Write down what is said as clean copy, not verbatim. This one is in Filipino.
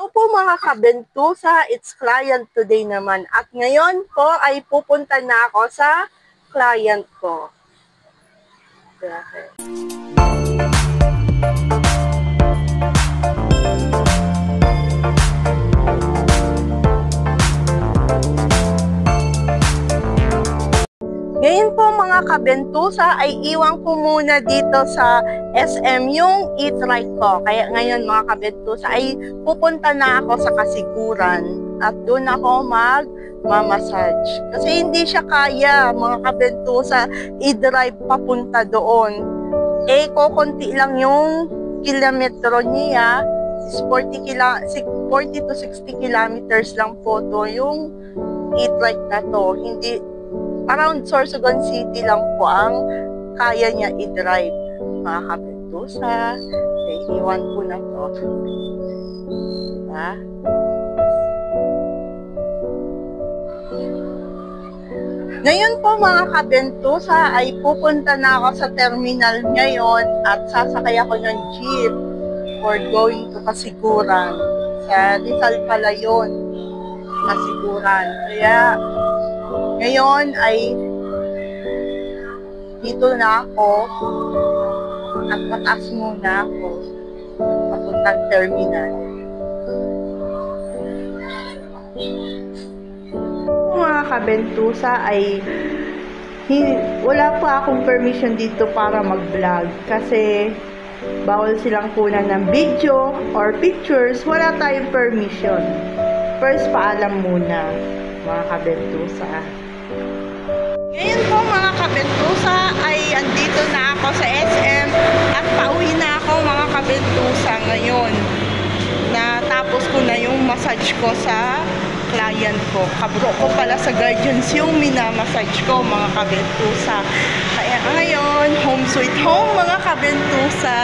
Opo mga kabentusa, it's client today naman. At ngayon po ay pupunta na ako sa client ko. Grabe. Ngayon po mga kabentusa ay iwan ko muna dito sa SM yung Eat Right ko. Kaya ngayon mga kabentusa ay pupunta na ako sa Kasiguran at doon ako mag-massage. Kasi hindi siya kaya mga kabentusa i-drive papunta doon. Eh kukunti lang yung kilometro niya, 40 to 60 kilometers lang po to yung Eat Right na to. Hindi around Sorsogon City lang po ang kaya niya i-drive. Mga kabentusa, iwan ko na to. Diba? Ngayon po mga kabentusa ay pupunta na ako sa terminal ngayon at sasakay ako ng jeep for going to Kasiguran. Sa Rizal pala yun, Kasiguran. Kaya ngayon ay dito na ako at mataas muna ako papuntang terminal. Mga kabentusa ay wala pa akong permission dito para mag-vlog kasi bawal silang kunan ng video or pictures. Wala tayong permission. First, paalam muna mga kabentusa. Ngayon po mga kabentusa ay andito na ako sa SM at pauwi na ako mga kabentusa ngayon. Natapos ko na yung massage ko sa client ko. Kabro ko pala sa Guardians yung minamassage ko mga kabentusa. Kaya ngayon, home sweet home mga kabentusa.